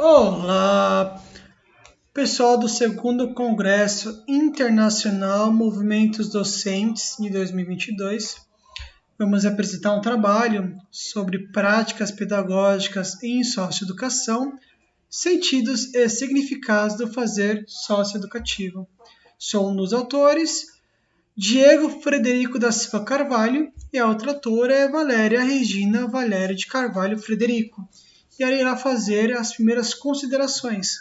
Olá, pessoal do segundo Congresso Internacional Movimentos Docentes de 2022. Vamos apresentar um trabalho sobre práticas pedagógicas em socioeducação, sentidos e significados do fazer socioeducativo. Sou um dos autores, Diego Frederico da Silva Carvalho, e a outra autora é Valéria Regina Valéria de Carvalho Frederico. E ela irá fazer as primeiras considerações.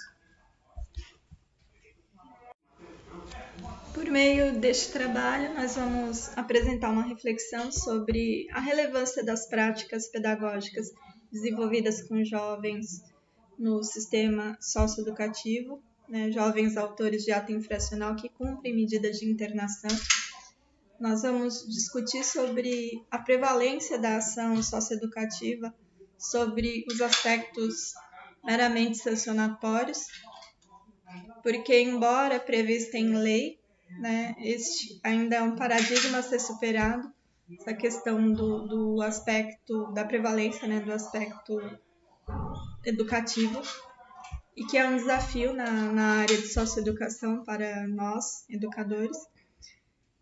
Por meio deste trabalho, nós vamos apresentar uma reflexão sobre a relevância das práticas pedagógicas desenvolvidas com jovens no sistema socioeducativo, jovens autores de ato infracional que cumprem medidas de internação. Nós vamos discutir sobre a prevalência da ação socioeducativa sobre os aspectos meramente sancionatórios, porque, embora prevista em lei, este ainda é um paradigma a ser superado, essa questão do aspecto, da prevalência, do aspecto educativo, e que é um desafio na área de socioeducação para nós, educadores.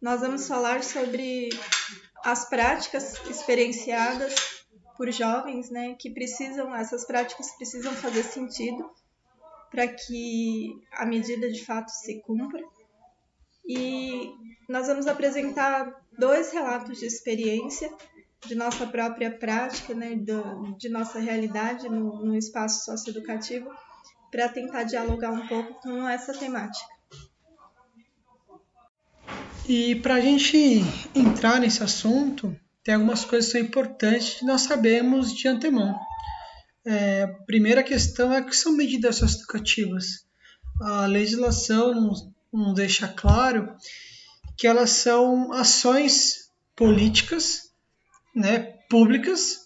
Nós vamos falar sobre as práticas experienciadas por jovens, que essas práticas precisam fazer sentido para que a medida de fato se cumpra. E nós vamos apresentar 2 relatos de experiência de nossa própria prática, de nossa realidade no espaço socioeducativo, para tentar dialogar um pouco com essa temática. E para a gente entrar nesse assunto, tem algumas coisas que são importantes que nós sabemos de antemão. A primeira questão é que são medidas socioeducativas. A legislação nos deixa claro que elas são ações políticas, públicas,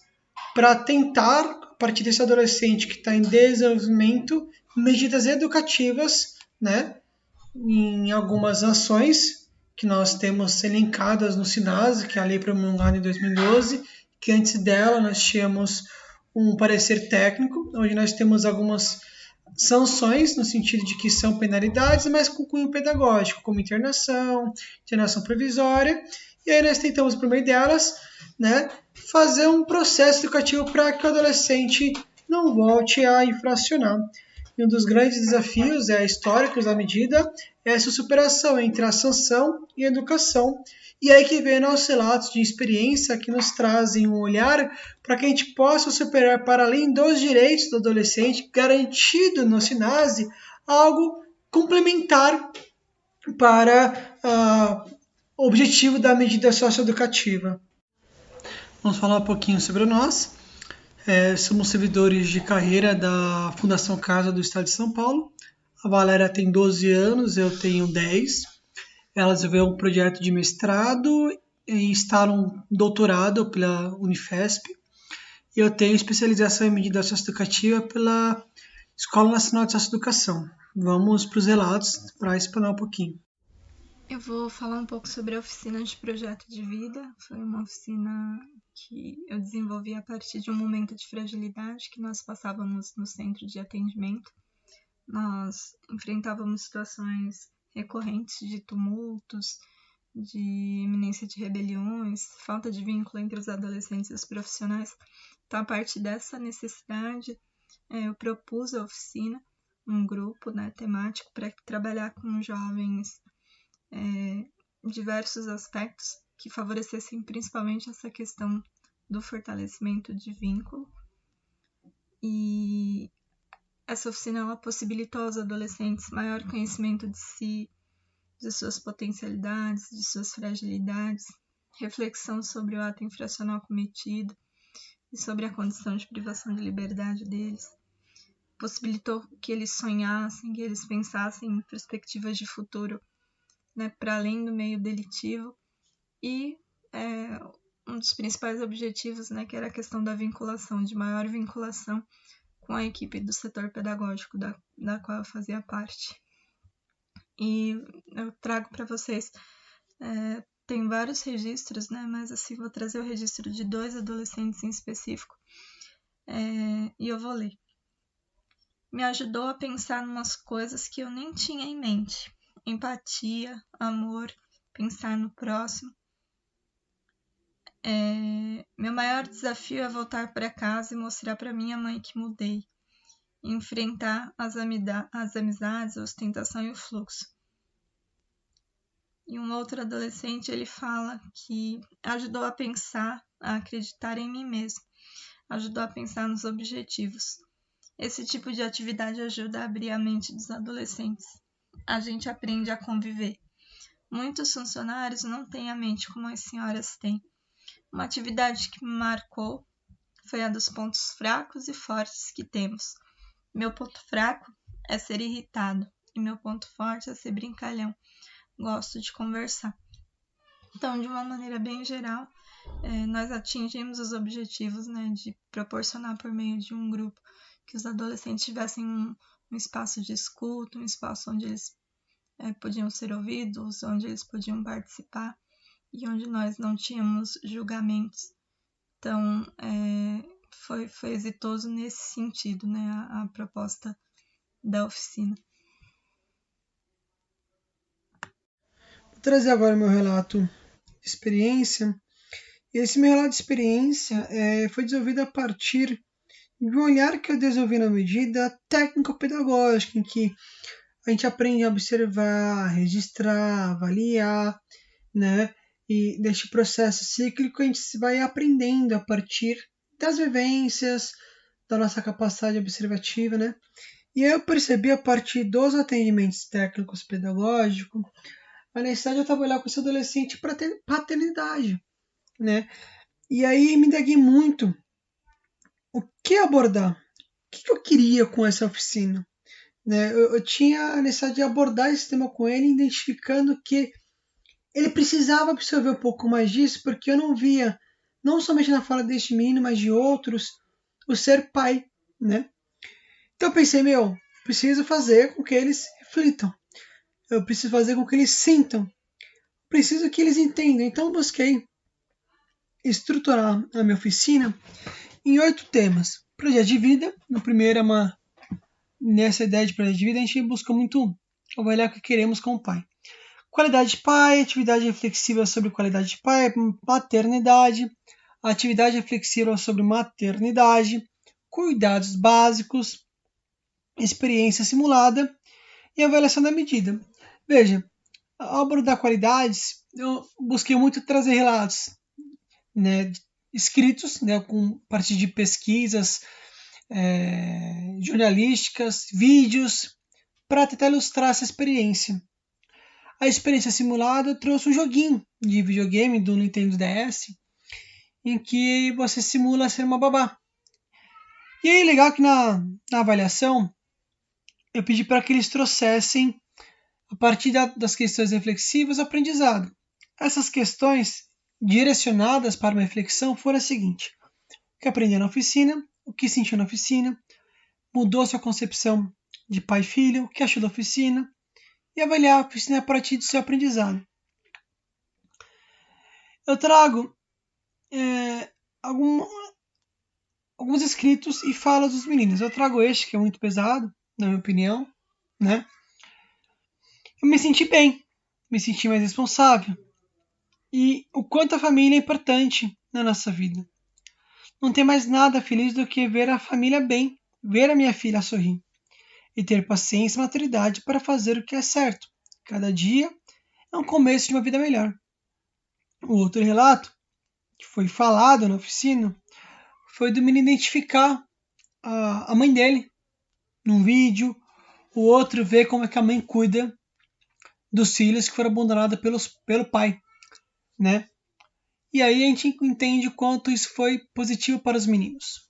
para tentar, a partir desse adolescente que está em desenvolvimento, medidas educativas, em algumas ações que nós temos elencadas no SINASE, que é a lei promulgada em 2012, que antes dela nós tínhamos um parecer técnico, onde nós temos algumas sanções, no sentido de que são penalidades, mas com cunho pedagógico, como internação provisória, e aí nós tentamos, por meio delas, fazer um processo educativo para que o adolescente não volte a infracionar. E um dos grandes desafios históricos da medida é essa superação entre a sanção e a educação. E aí que vem nossos relatos de experiência que nos trazem um olhar para que a gente possa superar, para além dos direitos do adolescente, garantido no SINASE, algo complementar para o objetivo da medida socioeducativa. Vamos falar um pouquinho sobre nós. Somos servidores de carreira da Fundação Casa do Estado de São Paulo. A Valéria tem 12 anos, eu tenho 10. Ela desenvolveu um projeto de mestrado e está num doutorado pela Unifesp. E eu tenho especialização em medida socioeducativa pela Escola Nacional de Socioeducação. Vamos para os relatos para explanar um pouquinho. Eu vou falar um pouco sobre a oficina de projeto de vida. Foi uma oficina que eu desenvolvi a partir de um momento de fragilidade que nós passávamos no centro de atendimento. Nós enfrentávamos situações recorrentes de tumultos, de iminência de rebeliões, falta de vínculo entre os adolescentes e os profissionais. Então, a partir dessa necessidade, eu propus a oficina, um grupo temático para trabalhar com jovens diversos aspectos que favorecessem principalmente essa questão do fortalecimento de vínculo. E essa oficina ela possibilitou aos adolescentes maior conhecimento de si, de suas potencialidades, de suas fragilidades, reflexão sobre o ato infracional cometido e sobre a condição de privação de liberdade deles. Possibilitou que eles sonhassem, que eles pensassem em perspectivas de futuro, para além do meio delitivo, e um dos principais objetivos, que era a questão da vinculação, de maior vinculação com a equipe do setor pedagógico da qual eu fazia parte. E eu trago para vocês, tem vários registros, mas assim, vou trazer o registro de 2 adolescentes em específico, e eu vou ler. me ajudou a pensar em umas coisas que eu nem tinha em mente. Empatia, amor, pensar no próximo. Meu maior desafio é voltar para casa e mostrar para minha mãe que mudei. Enfrentar as amizades, a ostentação e o fluxo. E um outro adolescente, ele fala que ajudou a pensar, a acreditar em mim mesmo. Ajudou a pensar nos objetivos. Esse tipo de atividade ajuda a abrir a mente dos adolescentes. A gente aprende a conviver. Muitos funcionários não têm a mente como as senhoras têm. Uma atividade que me marcou foi a dos pontos fracos e fortes que temos. Meu ponto fraco é ser irritado e meu ponto forte é ser brincalhão. Gosto de conversar. Então, de uma maneira bem geral, nós atingimos os objetivos, né, de proporcionar por meio de um grupo que os adolescentes tivessem um espaço de escuta, um espaço onde eles podiam ser ouvidos, onde eles podiam participar e onde nós não tínhamos julgamentos. Então, foi exitoso nesse sentido, né, a proposta da oficina. Vou trazer agora meu relato de experiência. Esse meu relato de experiência foi desenvolvido a partir de um olhar que eu desenvolvi na medida técnico-pedagógica, em que a gente aprende a observar, registrar, avaliar, né? E deste processo cíclico a gente vai aprendendo a partir das vivências, da nossa capacidade observativa, né? E aí eu percebi a partir dos atendimentos técnicos pedagógicos a necessidade de eu trabalhar com esse adolescente para ter paternidade, né? E aí me indaguei muito o que abordar, o que eu queria com essa oficina, né? Eu tinha a necessidade de abordar esse tema com ele, identificando que ele precisava absorver um pouco mais disso, porque eu não via, não somente na fala deste menino, mas de outros, o ser pai, né? Então eu pensei, preciso fazer com que eles reflitam, eu preciso fazer com que eles sintam, preciso que eles entendam. Então eu busquei estruturar a minha oficina em 8 temas. Projeto de vida, no primeiro nessa ideia de projeto de vida, a gente busca muito avaliar o que queremos com o pai. Qualidade de pai, atividade reflexiva sobre qualidade de pai, paternidade, atividade reflexiva sobre maternidade, cuidados básicos, experiência simulada e avaliação da medida. Veja, ao abordar qualidades, eu busquei muito trazer relatos, né, escritos, né, com partir de pesquisas jornalísticas, vídeos, para tentar ilustrar essa experiência. A experiência simulada trouxe um joguinho de videogame do Nintendo DS, em que você simula ser uma babá. E aí, legal que na avaliação, eu pedi para que eles trouxessem, a partir das questões reflexivas, aprendizado. Essas questões direcionadas para uma reflexão foram as seguintes: o que aprendeu na oficina, o que sentiu na oficina, mudou sua concepção de pai e filho, o que achou da oficina, e avaliar a oficina a partir do seu aprendizado. Eu trago alguns escritos e falas dos meninos. Eu trago este, que é muito pesado, na minha opinião, né? Eu me senti bem, me senti mais responsável. E o quanto a família é importante na nossa vida. Não tem mais nada feliz do que ver a família bem, ver a minha filha sorrir. E ter paciência e maturidade para fazer o que é certo. Cada dia é um começo de uma vida melhor. O outro relato, que foi falado na oficina, foi do menino identificar a mãe dele num vídeo, o outro ver como é que a mãe cuida dos filhos que foram abandonados pelo pai, né? E aí a gente entende o quanto isso foi positivo para os meninos.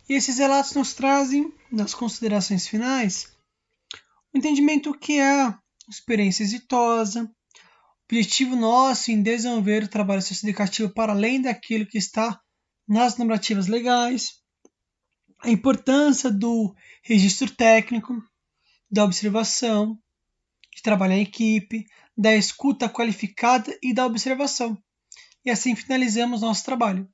E esses relatos nos trazem, nas considerações finais, o entendimento que é a experiência exitosa, o objetivo nosso em desenvolver o trabalho socioeducativo para além daquilo que está nas normativas legais, a importância do registro técnico, da observação, de trabalhar em equipe, da escuta qualificada e da observação. E assim finalizamos nosso trabalho.